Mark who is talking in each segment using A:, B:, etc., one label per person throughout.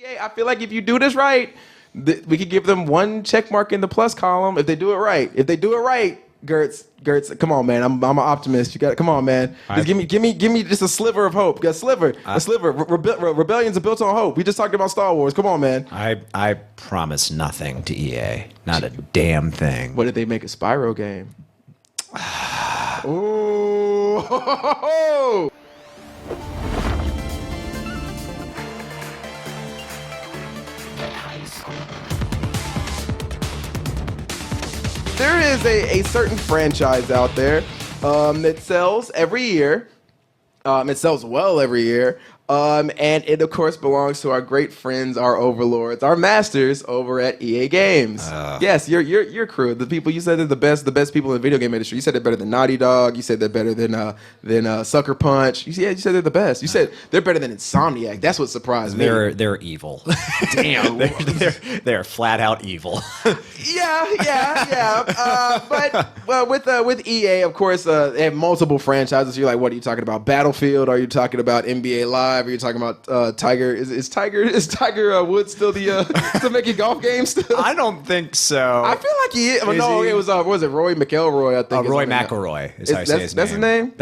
A: EA, I feel like if you do this right, we could give them one check mark in the plus column if they do it right. If they do it right, Gertz, come on, man. I'm an optimist. You got come on, man. Just give me just a sliver of hope. A sliver. Rebellions are built on hope. We just talked about Star Wars. Come on, man.
B: I promise nothing to EA. Not a damn thing.
A: What if they make a Spyro game? Ooh. There is a certain franchise out there that sells every year. It sells well every year. And it, of course, belongs to our great friends, our overlords, our masters over at EA Games. Yes, your crew, the people you said are the best people in the video game industry. You said they're better than Naughty Dog. You said they're better than Sucker Punch. You said they're the best. You said they're better than Insomniac. That's what surprised me.
B: They're evil. Damn, they're flat out evil.
A: Yeah. But with EA, of course, they have multiple franchises. You're like, what are you talking about? Battlefield? Are you talking about NBA Live? Are you talking about Tiger? Is Tiger Woods still still making golf games? Still?
B: I don't think so.
A: I feel like he is. No, it was what was it Roy McIlroy? I think
B: Roy McIlroy is how you say his name.
A: That's his name.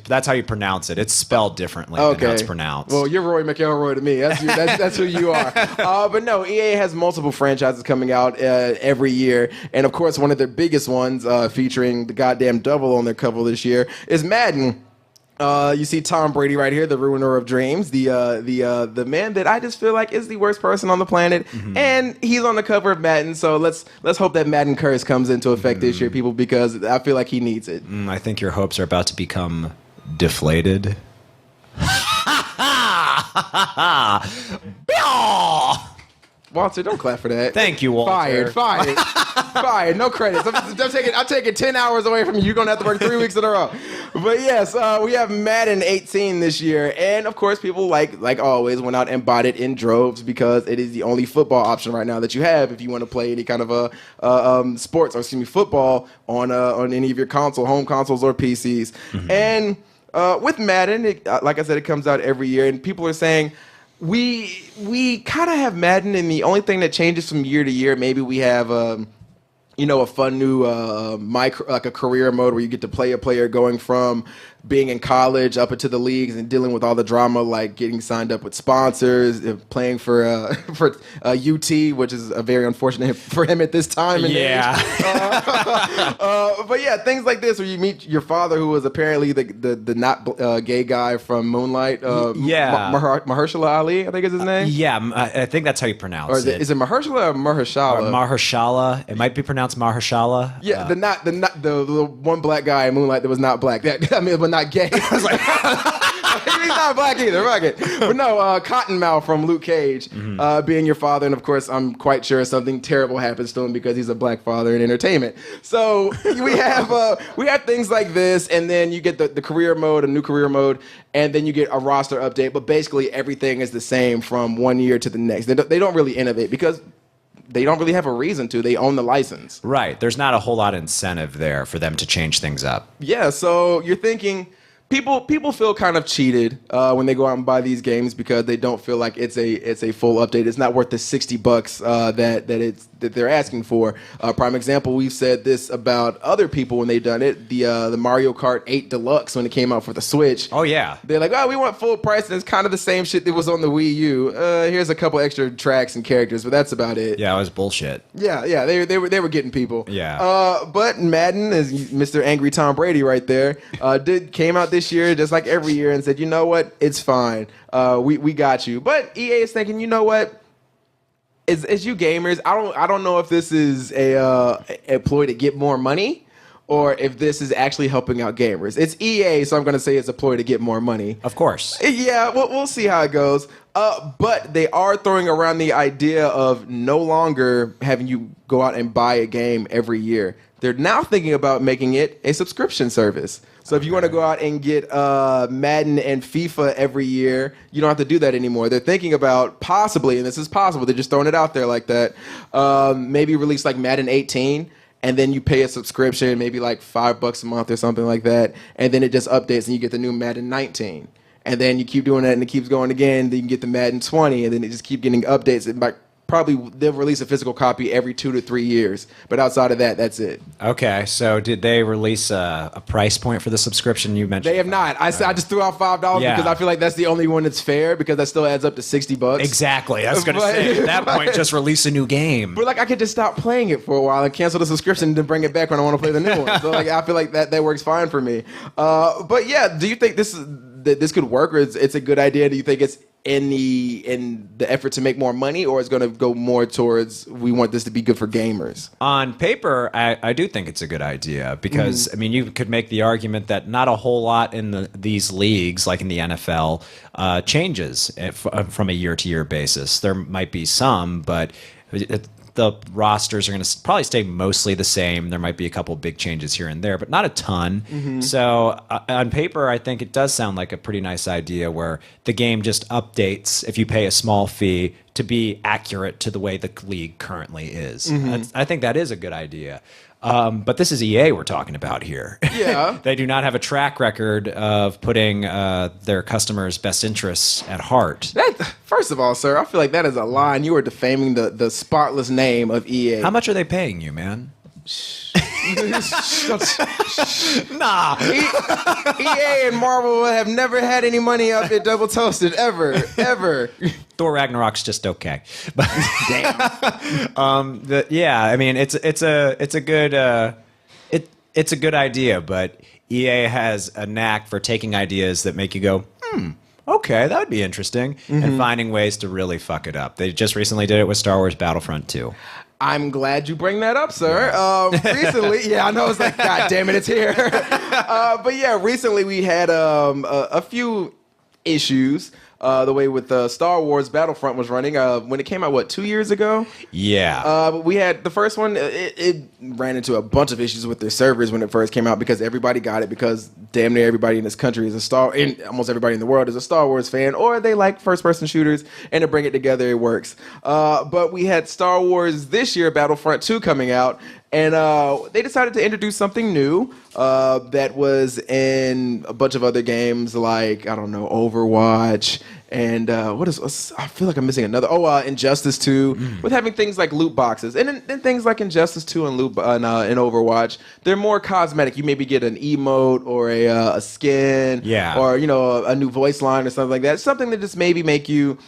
B: That's how you pronounce it. It's spelled differently than how it's pronounced.
A: Well, you're Roy McIlroy to me. That's who you are. But no, EA has multiple franchises coming out every year, and of course, one of their biggest ones, featuring the goddamn double on their cover this year, is Madden. You see Tom Brady right here, the ruiner of dreams, the man that I just feel like is the worst person on the planet, and he's on the cover of Madden. So let's hope that Madden curse comes into effect this year, people, because I feel like he needs it.
B: I think your hopes are about to become deflated.
A: Walter, don't clap for that.
B: Thank you, Walter.
A: Fired. No credits. I'm taking 10 hours away from you. You're going to have to work 3 weeks in a row. But yes, we have Madden 18 this year. And of course, people like always went out and bought it in droves because it is the only football option right now that you have if you want to play any kind of football on any of your home consoles or PCs. And with Madden, like I said, it comes out every year. And people are saying, we kind of have Madden, and the only thing that changes from year to year, maybe we have a fun new like a career mode where you get to play a player going from being in college up into the leagues and dealing with all the drama, like getting signed up with sponsors, playing for UT, which is a very unfortunate for him at this time. But yeah, things like this where you meet your father, who was apparently the not gay guy from Moonlight. Mahershala Ali, I think is his name.
B: I think that's how you pronounce it.
A: Is it Mahershala or Mahershala?
B: Mahershala. It might be pronounced Mahershala.
A: Yeah, the one black guy in Moonlight that was not black. But not gay. I was like, he's not black either. Fuck it. But no, Cottonmouth from Luke Cage being your father, and of course, I'm quite sure something terrible happens to him because he's a black father in entertainment. So we have things like this, and then you get the career mode, a new career mode, and then you get a roster update. But basically, everything is the same from one year to the next. They don't really innovate because they don't really have a reason to. They own the license.
B: Right. There's not a whole lot of incentive there for them to change things up. Yeah,
A: so you're thinking people feel kind of cheated when they go out and buy these games because they don't feel like it's a full update. It's not worth the $60 that they're asking for. Prime example, we've said this about other people when they've done it. The Mario Kart 8 Deluxe, when it came out for the Switch.
B: Oh yeah.
A: They're like, we want full price, and it's kind of the same shit that was on the Wii U. Here's a couple extra tracks and characters, but that's about it.
B: Yeah, it was bullshit.
A: Yeah, they were getting people.
B: Yeah.
A: But Madden, is Mr. Angry Tom Brady right there, came out this year just like every year and said, you know what, it's fine. We got you. But EA is thinking, you know what? As you gamers, I don't know if this is a ploy to get more money or if this is actually helping out gamers. It's EA, so I'm going to say it's a ploy to get more money.
B: Of course.
A: Yeah, we'll see how it goes. But they are throwing around the idea of no longer having you go out and buy a game every year. They're now thinking about making it a subscription service. So if you want to go out and get Madden and FIFA every year, you don't have to do that anymore. They're thinking about possibly, and this is possible, they're just throwing it out there like that, maybe release like Madden 18, and then you pay a subscription, maybe like $5 a month or something like that, and then it just updates and you get the new Madden 19. and then you keep doing that, and it keeps going again. Then you can get the Madden 20, and then it just keep getting updates. And probably they'll release a physical copy every 2 to 3 years. But outside of that, that's it.
B: Okay, so did they release a price point for the subscription you mentioned?
A: They have not. I just threw out $5
B: Yeah.
A: because I feel like that's the only one that's fair, because that still adds up to $60.
B: Exactly. I was going to say, at that point, just release a new game.
A: But like, I could just stop playing it for a while and cancel the subscription and then bring it back when I want to play the new one. So like, I feel like that works fine for me. But yeah, do you think this could work, or it's a good idea? Do you think it's in the effort to make more money, or it's going to go more towards we want this to be good for gamers?
B: On paper, I do think it's a good idea because, I mean, you could make the argument that not a whole lot in these leagues, like in the NFL, changes from a year-to-year basis. There might be some, but the rosters are going to probably stay mostly the same. There might be a couple big changes here and there, but not a ton. So on paper, I think it does sound like a pretty nice idea where the game just updates if you pay a small fee to be accurate to the way the league currently is. I think that is a good idea. But this is EA we're talking about here.
A: Yeah.
B: They do not have a track record of putting their customers' best interests at heart.
A: First of all, sir, I feel like that is a line. You are defaming the spotless name of EA.
B: How much are they paying you, man? Nah.
A: EA and Marvel have never had any money up at Double Toasted, ever.
B: Thor Ragnarok's just okay. But
A: Damn.
B: yeah, I mean it's a good idea, but EA has a knack for taking ideas that make you go, okay, that would be interesting, and finding ways to really fuck it up. They just recently did it with Star Wars Battlefront 2.
A: I'm glad you bring that up, sir. Recently, I know, it's like, God damn it, it's here. But yeah, recently we had a few issues. The way with Star Wars Battlefront was running when it came out, 2 years ago?
B: Yeah.
A: We had the first one, it ran into a bunch of issues with their servers when it first came out, because everybody got it, because damn near everybody in this country is almost everybody in the world is a Star Wars fan, or they like first-person shooters, and to bring it together, it works. But we had Star Wars this year, Battlefront 2, coming out, and they decided to introduce something new that was in a bunch of other games, like, I don't know, Overwatch, and I feel like I'm missing another. Injustice 2, with having things like loot boxes, and then things like Injustice 2 and in Overwatch, they're more cosmetic. You maybe get an emote or a skin, or a new voice line or something like that. Something that just maybe make you.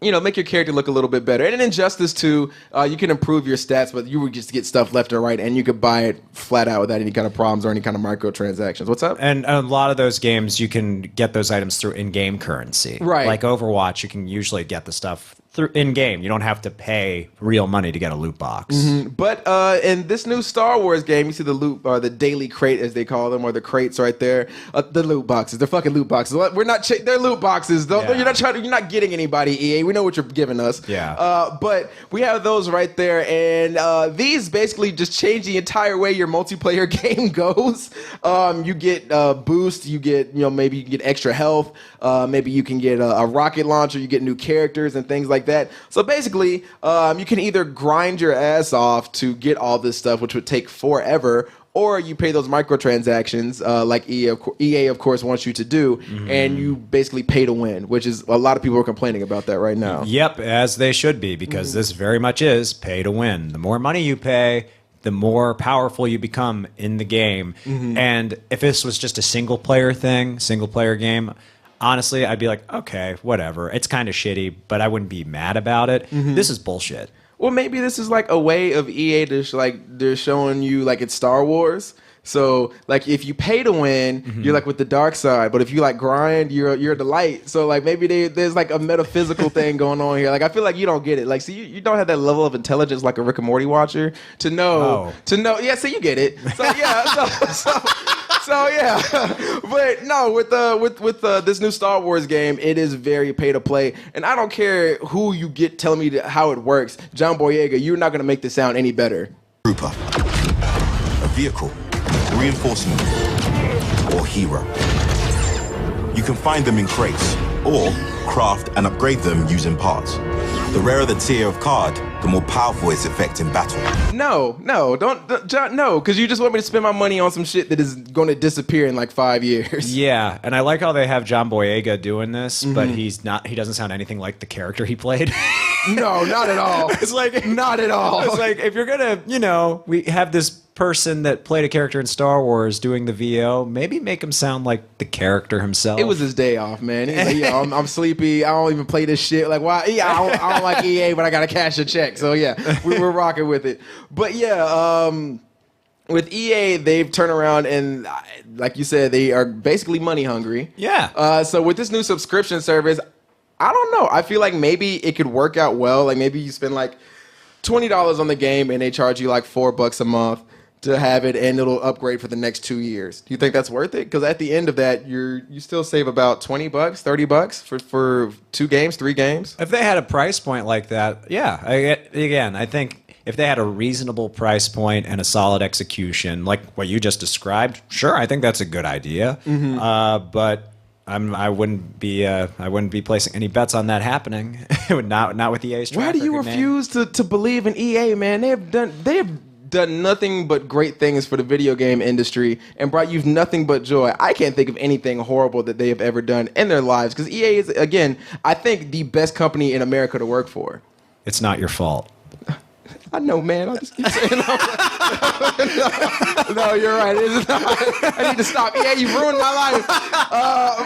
A: Make your character look a little bit better. And in Injustice 2, you can improve your stats, but you would just get stuff left and right, and you could buy it flat out without any kind of problems or any kind of microtransactions. What's up?
B: And a lot of those games, you can get those items through in-game currency.
A: Right.
B: Like Overwatch, you can usually get the stuff through in-game. You don't have to pay real money to get a loot box.
A: But in this new Star Wars game, you see the daily crate, as they call them, or the crates right there. The loot boxes. They're fucking loot boxes. They're loot boxes. You're not getting anybody, EA. We know what you're giving us.
B: Yeah.
A: But we have those right there, and these basically just change the entire way your multiplayer game goes. You get boost. You get, maybe you can get extra health. Maybe you can get a rocket launcher. You get new characters and things like that. So basically, you can either grind your ass off to get all this stuff, which would take forever, or you pay those microtransactions, like EA, of course, wants you to do, and you basically pay to win, which is a lot of people are complaining about that right now.
B: Yep, as they should be, because this very much is pay to win. The more money you pay, the more powerful you become in the game. And if this was just a single player game, honestly, I'd be like, okay, whatever. It's kind of shitty, but I wouldn't be mad about it. This is bullshit.
A: Well, maybe this is like a way of EA to they're showing you like it's Star Wars. So like if you pay to win, you're like with the dark side, but if you like grind, you're the light. So like maybe there's like a metaphysical thing going on here. Like I feel like you don't get it. Like see, you don't have that level of intelligence like a Rick and Morty watcher to know. Yeah, so you get it. So yeah, so yeah, but no, with this new Star Wars game, it is very pay to play, and I don't care who you get telling me how it works. John Boyega, you're not gonna make this sound any better.
C: Trooper, a vehicle, reinforcement, or hero. You can find them in crates, or craft, and upgrade them using parts. The rarer the tier of card, the more powerful its effect in battle.
A: No, John, no, because you just want me to spend my money on some shit that is going to disappear in like 5 years.
B: Yeah, and I like how they have John Boyega doing this, but he doesn't sound anything like the character he played.
A: No, not at all.
B: It's like
A: not at all.
B: It's like if you're gonna, we have this person that played a character in Star Wars doing the VO, maybe make him sound like the character himself.
A: It was his day off, man. He's like, yeah, I'm sleepy. I don't even play this shit. Like, why? Yeah, I don't like EA, but I gotta cash a check. So yeah, we were rocking with it. But yeah, with EA, they've turned around and, like you said, they are basically money hungry.
B: Yeah.
A: So with this new subscription service, I don't know. I feel like maybe it could work out well. Like maybe you spend like $20 on the game and they charge you like $4 a month to have it, and it'll upgrade for the next 2 years. Do you think that's worth it? Because at the end of that, you still save about $20, $30 for 2 games, 3 games.
B: If they had a price point like that, yeah. I think if they had a reasonable price point and a solid execution, like what you just described, sure, I think that's a good idea. But I wouldn't be placing any bets on that happening. not with EA's track
A: Why do you
B: record,
A: refuse to believe in EA, man? They have done nothing but great things for the video game industry and brought you nothing but joy. I can't think of anything horrible that they have ever done in their lives, because EA is, again, I think the best company in America to work for.
B: It's not your fault.
A: I know, man. I just keep saying no, you're right. It is not. I need to stop. Yeah, you ruined my life.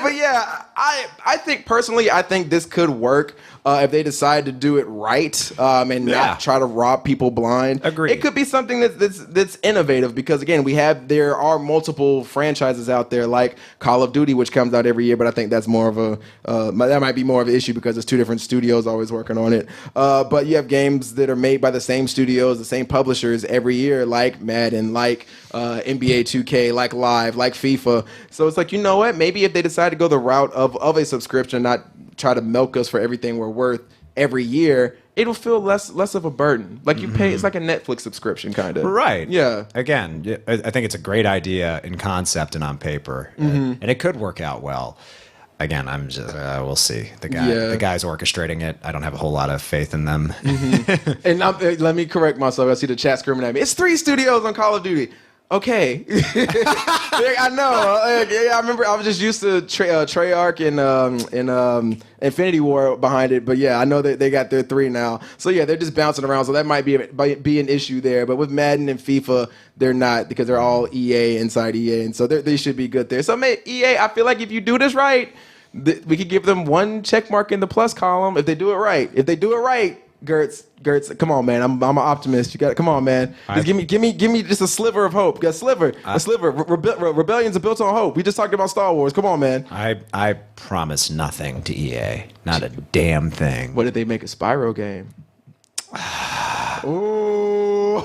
A: But yeah, I think personally, I think this could work if they decide to do it right and not try to rob people blind.
B: Agreed.
A: It could be something that's innovative, because again, there are multiple franchises out there like Call of Duty, which comes out every year, but I think that's more of that might be more of an issue because it's 2 different studios always working on it. But you have games that are made by the same studios, the same publishers every year, like Madden, like NBA 2K, like Live, like FIFA. So it's like, you know what? Maybe if they decide to go the route of a subscription, not try to milk us for everything we're worth every year, it'll feel less of a burden. Like you pay, it's like a Netflix subscription kind of.
B: Right.
A: Yeah.
B: Again, I think it's a great idea in concept and on paper, and it could work out well. Again, I'm just we'll see. The guys orchestrating it, I don't have a whole lot of faith in them.
A: And let me correct myself. I see the chat screaming at me. It's 3 studios on Call of Duty. Okay. I know. I remember I was just used to Treyarch and Infinity War behind it. But yeah, I know that they got their 3 now. So yeah, they're just bouncing around. So that might be an issue there. But with Madden and FIFA, they're not, because they're all EA inside EA. And so they should be good there. So EA, I feel like if you do this right, we could give them 1 check mark in the plus column if they do it right. If they do it right, Gertz, come on, man. I'm an optimist. You got, come on, man. Just give me just a sliver of hope. A sliver. Rebellions are built on hope. We just talked about Star Wars. Come on, man.
B: I promise nothing to EA. Not a damn thing.
A: What if they make a Spyro game? Ooh.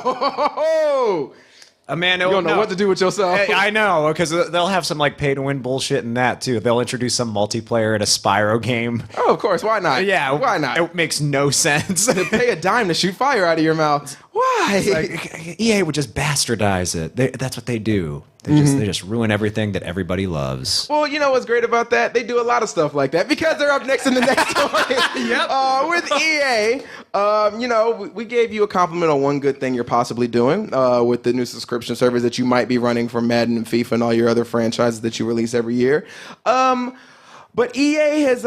B: Amanda,
A: you don't know what to do with yourself.
B: I know, because they'll have some like pay to win bullshit in that too. They'll introduce some multiplayer in a Spyro game.
A: Oh, of course. Why not?
B: Yeah,
A: why not?
B: It makes no sense.
A: Pay a dime to shoot fire out of your mouth. Why?
B: Like, EA would just bastardize it. That's what they do. They just ruin everything that everybody loves.
A: Well, you know what's great about that? They do a lot of stuff like that because they're up next in the next story.
B: Yep.
A: With EA, we gave you a compliment on one good thing you're possibly doing with the new subscription service that you might be running for Madden and FIFA and all your other franchises that you release every year. But EA has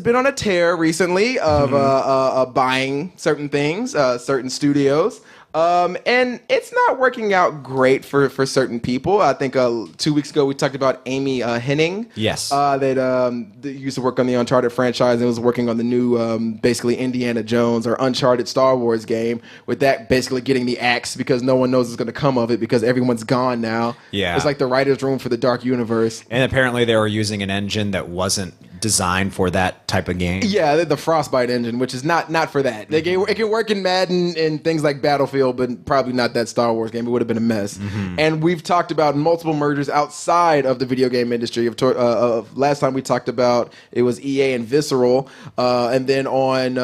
A: been on a tear recently of buying certain things, certain studios. And it's not working out great for certain people. I think 2 weeks ago we talked about Amy Hennig.
B: Yes.
A: That used to work on the Uncharted franchise and was working on the new, basically Indiana Jones or Uncharted Star Wars game, with that basically getting the axe because no one knows what's going to come of it because everyone's gone now.
B: Yeah.
A: It's like the writer's room for the Dark Universe.
B: And apparently they were using an engine that wasn't designed for that type of game.
A: Yeah, the Frostbite engine, which is not for that. It can work in Madden and things like Battlefield, but probably not that Star Wars game. It would have been a mess. And we've talked about multiple mergers outside of the video game industry. Last time we talked about, it was EA and Visceral. And then on,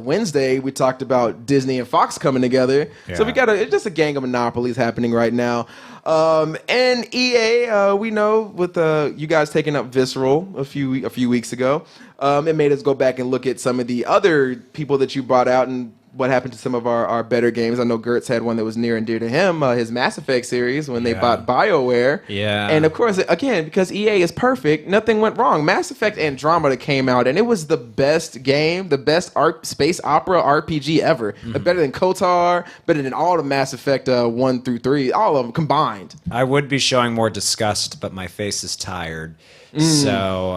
A: Wednesday, we talked about Disney and Fox coming together. Yeah. So we got it's just a gang of monopolies happening right now. And EA, we know with you guys taking up Visceral a few weeks ago, it made us go back and look at some of the other people that you brought out and what happened to some of our better games. I know Gertz had one that was near and dear to him, his Mass Effect series when they bought BioWare.
B: Yeah.
A: And of course, again, because EA is perfect, nothing went wrong. Mass Effect Andromeda came out, and it was the best game, the best space opera RPG ever. Better than KOTOR, better than all the Mass Effect 1 through 3, all of them combined.
B: I would be showing more disgust, but my face is tired. So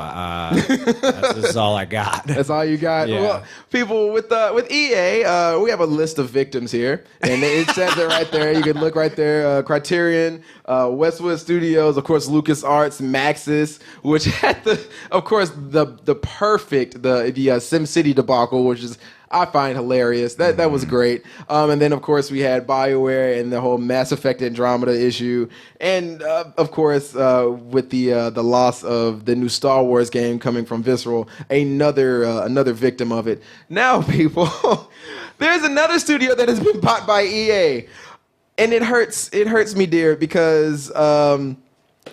B: this is all I got.
A: That's all you got?
B: Yeah.
A: Well, people, with EA, we have a list of victims here, and it says it right there. You can look right there. Criterion, Westwood Studios, of course, LucasArts, Maxis, which had the perfect SimCity debacle, which is I find hilarious. That was great. And then, of course, we had BioWare and the whole Mass Effect Andromeda issue. And, of course, with the loss of the new Star Wars game coming from Visceral, another victim of it. Now, people, there's another studio that has been bought by EA. And it hurts me, dear, because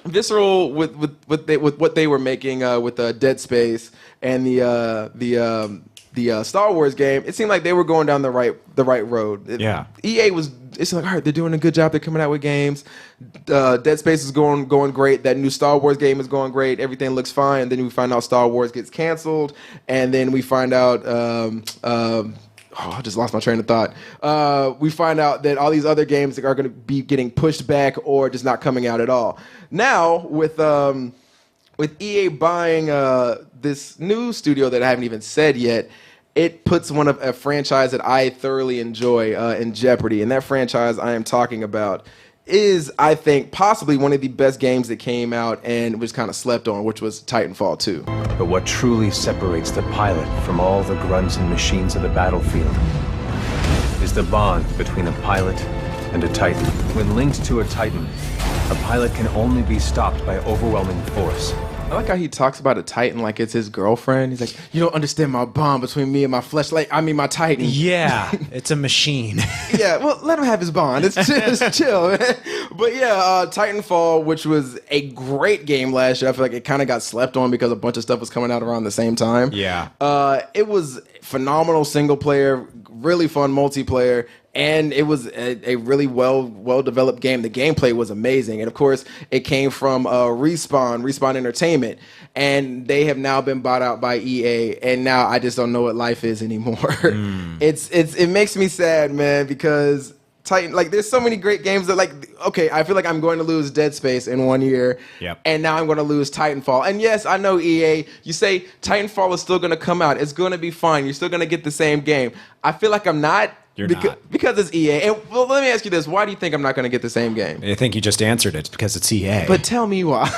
A: Visceral, with what they were making with Dead Space and the Star Wars game, it seemed like they were going down the right road. EA it's like, all right, they're doing a good job. They're coming out with games. Dead Space is going great. That new Star Wars game is going great. Everything looks fine. And then we find out Star Wars gets canceled. And then we find out, I just lost my train of thought. We find out that all these other games are going to be getting pushed back or just not coming out at all. Now, with EA buying this new studio that I haven't even said yet, it puts a franchise that I thoroughly enjoy in jeopardy. And that franchise I am talking about is, I think, possibly one of the best games that came out and was kind of slept on, which was Titanfall 2.
D: But what truly separates the pilot from all the grunts and machines of the battlefield is the bond between a pilot and a Titan. When linked to a Titan, a pilot can only be stopped by overwhelming force.
A: I like how he talks about a Titan like it's his girlfriend. He's like, you don't understand my bond between me and my my Titan.
B: Yeah, it's a machine.
A: Yeah, well, let him have his bond. It's chill, man. But yeah, Titanfall, which was a great game last year. I feel like it kind of got slept on because a bunch of stuff was coming out around the same time.
B: Yeah.
A: It was phenomenal single player, really fun multiplayer. And it was a really well-developed game. The gameplay was amazing. And, of course, it came from Respawn Entertainment. And they have now been bought out by EA. And now I just don't know what life is anymore. It makes me sad, man, because there's so many great games that, I feel like I'm going to lose Dead Space in 1 year.
B: Yep.
A: And now I'm going to lose Titanfall. And, yes, I know EA. You say Titanfall is still going to come out. It's going to be fine. You're still going to get the same game. I feel like I'm not.
B: You're not.
A: Because it's EA. And well, let me ask you this. Why do you think I'm not going to get the same game?
B: I think you just answered it. It's because it's EA.
A: But tell me why.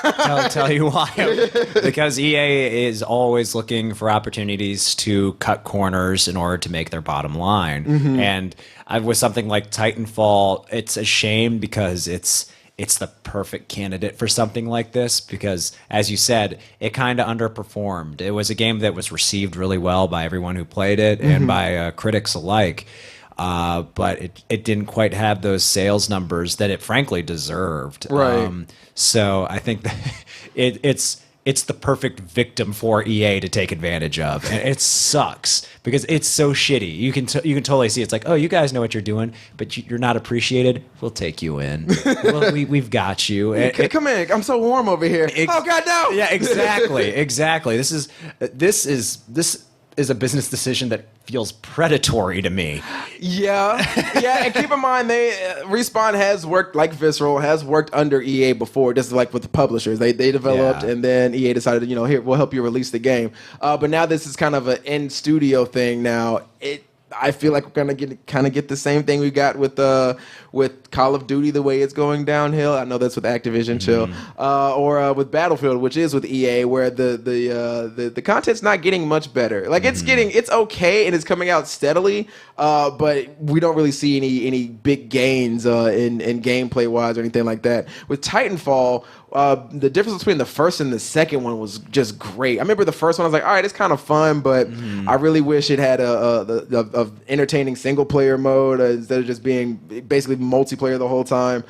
B: Tell you why. Because EA is always looking for opportunities to cut corners in order to make their bottom line. Mm-hmm. And with something like Titanfall, it's a shame because it's the perfect candidate for something like this because, as you said, it kind of underperformed. It was a game that was received really well by everyone who played it and by critics alike. But it didn't quite have those sales numbers that it frankly deserved.
A: Right.
B: So I think that it's the perfect victim for EA to take advantage of, and it sucks because it's so shitty. You can totally see it's like, oh, you guys know what you're doing, but you're not appreciated. We'll take you in. We've got you.
A: Come in. I'm so warm over here. Oh God, no.
B: Yeah, exactly. This is a business decision that feels predatory to me.
A: Yeah, and keep in mind, Respawn has worked, like Visceral, has worked under EA before, just like with the publishers. They developed, and then EA decided, here, we'll help you release the game. But now this is kind of an in-studio thing now. I feel like we're gonna get the same thing we got with Call of Duty, the way it's going downhill. I know that's with Activision, chill, or with Battlefield, which is with EA, where the content's not getting much better. Like it's okay and it's coming out steadily, but we don't really see any big gains in gameplay wise or anything like that. With Titanfall, the difference between the first and the second one was just great. I remember the first one, I was like, all right, it's kind of fun, but I really wish it had a entertaining single player mode instead of just being basically multiplayer the whole time.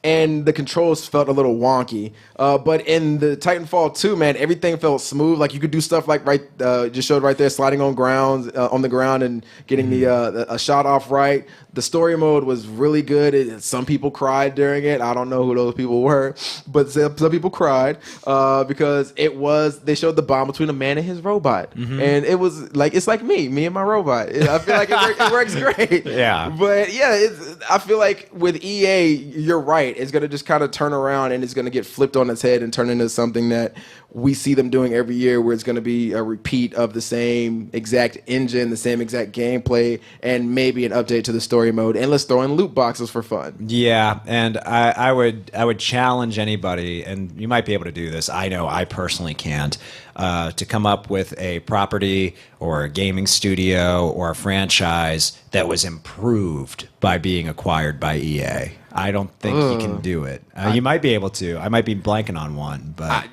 A: and the controls felt a little wonky. But in the Titanfall 2, man, everything felt smooth. Like you could do stuff like just showed right there, sliding on the ground and getting a shot off right. The story mode was really good. Some people cried during it. I don't know who those people were, but some people cried because they showed the bond between a man and his robot, and it was like it's like me and my robot. I feel like it works great.
B: Yeah,
A: but yeah, I feel like with EA, you're right. It's gonna just kind of turn around and it's gonna get flipped on its head and turn into something that we see them doing every year, where it's going to be a repeat of the same exact engine, the same exact gameplay, and maybe an update to the story mode. And let's throw in loot boxes for fun.
B: Yeah, and I would challenge anybody, and you might be able to do this. I know I personally can't. To come up with a property or a gaming studio or a franchise that was improved by being acquired by EA. I don't think you can do it. You might be able to. I might be blanking on one, but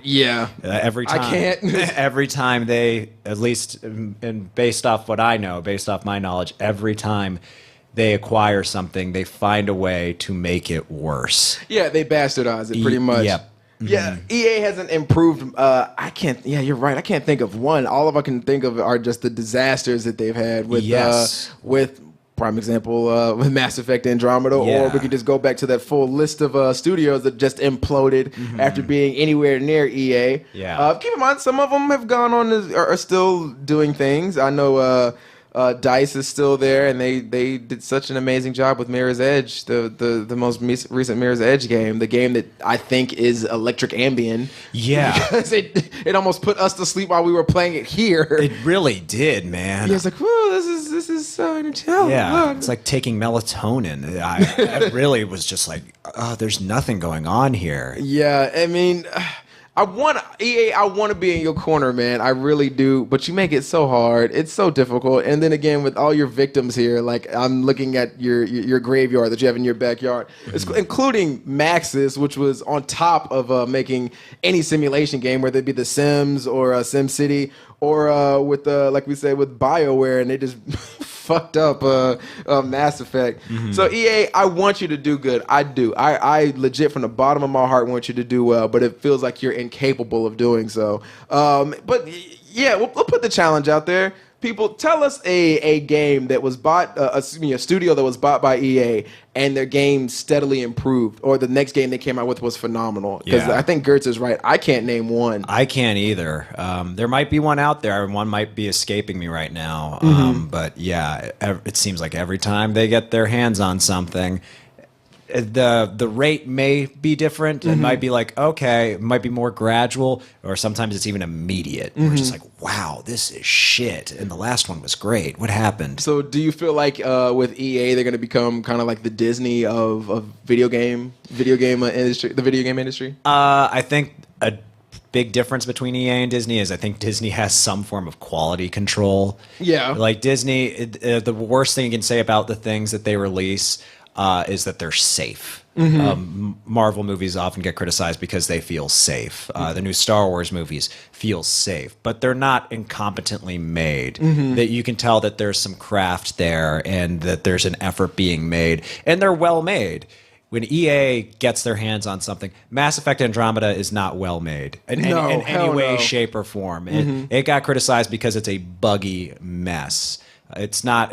B: every time
A: I can't.
B: Every time they, at least based off what I know, based off my knowledge, every time they acquire something, they find a way to make it worse.
A: Yeah, they bastardize it pretty much.
B: Yep.
A: Yeah, EA hasn't improved. I can't. Yeah, you're right. I can't think of one. All of I can think of are just the disasters that they've had with prime example with Mass Effect Andromeda, or we could just go back to that full list of studios that just imploded after being anywhere near EA.
B: Yeah.
A: Keep in mind, some of them have gone on are still doing things. I know. DICE is still there, and they did such an amazing job with Mirror's Edge, the most recent Mirror's Edge game, the game that I think is Electric Ambient.
B: Yeah,
A: because it almost put us to sleep while we were playing it here.
B: It really did, man.
A: Yeah, it's like, whoa, this is so entertaining.
B: Yeah, it's like taking melatonin. I really was just like, oh, there's nothing going on here.
A: Yeah, I mean. I want to be in your corner, man. I really do. But you make it so hard. It's so difficult. And then again, with all your victims here, like I'm looking at your graveyard that you have in your backyard, including Maxis, which was on top of making any simulation game, whether it be The Sims or SimCity, or with like we say with BioWare, and they just fucked up Mass Effect. So EA, I want you to do good. I do. I legit from the bottom of my heart want you to do well, but it feels like you're incapable of doing so. But yeah, we'll put the challenge out there. People, tell us a game that was bought, a studio that was bought by EA, and their game steadily improved, or the next game they came out with was phenomenal. Because I think Gertz is right. I can't name one.
B: I can't either. There might be one out there. One might be escaping me right now. But yeah, it seems like every time they get their hands on something, the rate may be different. It might be like, okay, it might be more gradual, or sometimes it's even immediate. We're just like, wow, this is shit, and the last one was great. What happened?
A: So do you feel like with EA they're going to become kind of like the Disney of video game industry, the video game industry?
B: I think a big difference between EA and Disney is I think Disney has some form of quality control.
A: Yeah.
B: Like Disney, the worst thing you can say about the things that they release is that they're safe. Marvel movies often get criticized because they feel safe. The new Star Wars movies feel safe, but they're not incompetently made. That you can tell that there's some craft there and that there's an effort being made, and they're well made. When EA gets their hands on something, Mass Effect Andromeda is not well made in any way, shape, or form. It got criticized because it's a buggy mess. It's not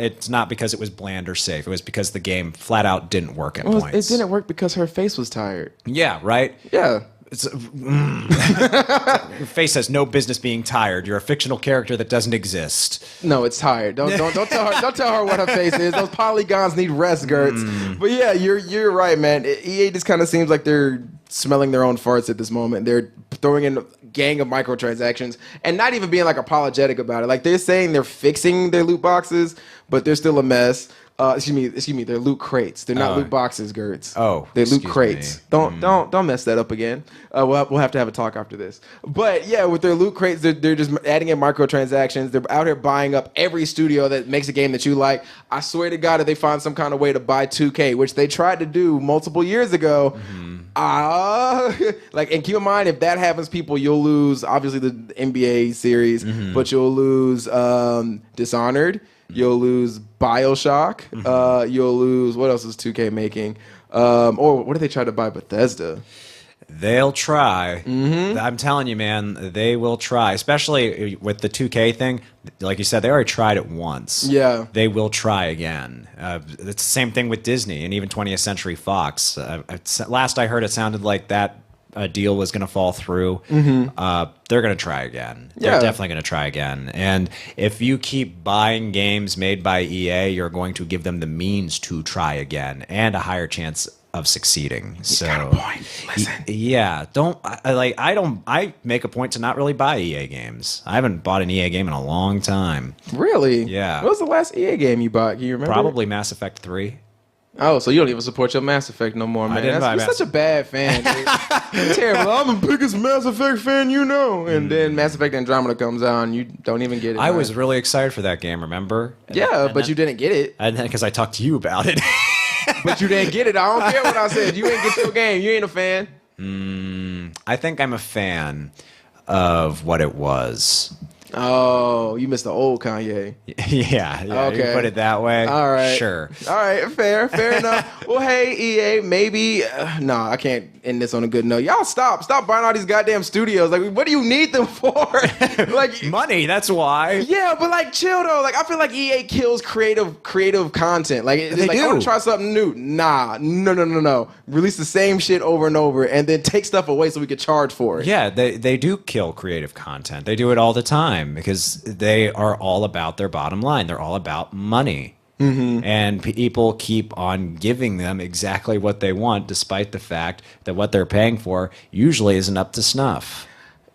B: because it was bland or safe. It was because the game flat out didn't work at points.
A: It didn't work because her face was tired.
B: Yeah, right?
A: Yeah.
B: Your face has no business being tired. You're a fictional character that doesn't exist.
A: No, it's tired. Don't tell her what her face is. Those polygons need rest, Gertz. But yeah, you're right, man. EA just kind of seems like they're smelling their own farts at this moment. They're throwing in a gang of microtransactions and not even being like apologetic about it. Like they're saying they're fixing their loot boxes, but they're still a mess. Excuse me. They're loot crates. They're not loot boxes, Gertz.
B: Oh,
A: they're loot crates. Don't mess that up again. We'll have to have a talk after this. But yeah, with their loot crates, they're just adding in microtransactions. They're out here buying up every studio that makes a game that you like. I swear to God, if they find some kind of way to buy 2K, which they tried to do multiple years ago. And keep in mind, if that happens, people, you'll lose obviously the NBA series, but you'll lose Dishonored. You'll lose BioShock. You'll lose, what else is 2K making? Or what did they try to buy Bethesda?
B: They'll try. I'm telling you, man, they will try. Especially with the 2K thing. Like you said, they already tried it once.
A: Yeah.
B: They will try again. It's the same thing with Disney and even 20th Century Fox. Last I heard, it sounded like that deal was going to fall through. They're going to try again. They're definitely going to try again. And if you keep buying games made by EA, you're going to give them the means to try again and a higher chance of succeeding. So,
A: got a point. Listen.
B: I make a point to not really buy EA games. I haven't bought an EA game in a long time.
A: Really?
B: Yeah.
A: What was the last EA game you bought? Can you remember?
B: Probably Mass Effect 3.
A: Oh, so you don't even support your Mass Effect no more, man. You're such a bad fan. Dude. Terrible. I'm the biggest Mass Effect fan you know. And then Mass Effect Andromeda comes out and you don't even get it.
B: I was really excited for that game, remember?
A: But you didn't get it.
B: And then because I talked to you about it.
A: But you didn't get it. I don't care what I said. You ain't get your game. You ain't a fan.
B: I think I'm a fan of what it was.
A: Oh, you missed the old Kanye.
B: Yeah,
A: Okay.
B: You put it that way.
A: All right.
B: Sure.
A: All right, fair enough. Well, hey, EA, maybe... nah, I can't end this on a good note. Y'all stop buying all these goddamn studios. Like, what do you need them for? Like
B: money, that's why.
A: Yeah, but like, chill though. Like, I feel like EA kills creative content. Like, it's
B: They
A: like,
B: do.
A: I want to try something new. Nah, no. Release the same shit over and over, and then take stuff away so we could charge for it.
B: Yeah, they do kill creative content. They do it all the time because they are all about their bottom line. They're all about money. And people keep on giving them exactly what they want, despite the fact that what they're paying for usually isn't up to snuff.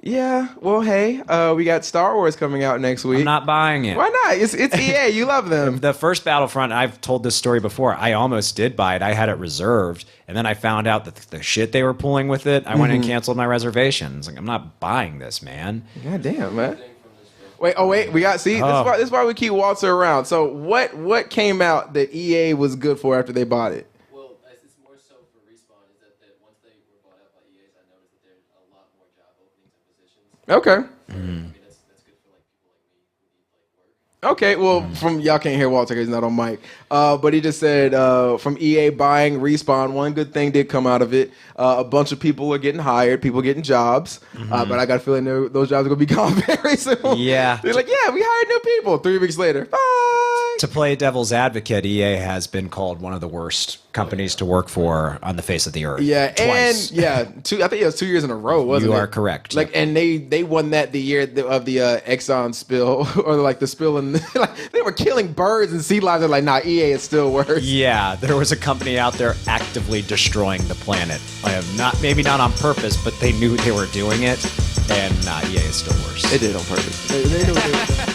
A: Yeah. Well, hey, we got Star Wars coming out next week.
B: I'm not buying it.
A: Why not? It's EA. You love them.
B: The first Battlefront, I've told this story before. I almost did buy it. I had it reserved, and then I found out that the shit they were pulling with it. I went and canceled my reservations. Like, I'm not buying this, man.
A: God damn, man. Wait, we got, see, this is why we keep Walter around. So what came out that EA was good for after they bought it?
E: Well, it's more so for Respawn, is that once they were bought out by EA, I noticed that there's a lot more job openings and positions.
A: Okay.
E: I mean, that's good for like people like me who need like work.
A: Okay, well, from y'all can't hear Walter because he's not on mic, but he just said from EA buying Respawn, one good thing did come out of it. A bunch of people are getting hired, people getting jobs, but I got a feeling those jobs are going to be gone very soon.
B: Yeah.
A: They're like, yeah, we hired new people. 3 weeks later, bye.
B: To play devil's advocate, EA has been called one of the worst companies to work for on the face of the earth.
A: Yeah,
B: Twice.
A: and I think it was 2 years in a row, wasn't it?
B: You are correct.
A: Like, and they won that the year of the Exxon spill, or like the spill, and like they were killing birds and sea lions. They're like, nah, EA is still worse.
B: Yeah, there was a company out there actively destroying the planet. Maybe not on purpose, but they knew they were doing it, and EA is still worse.
A: They did it on purpose. They knew what they were doing.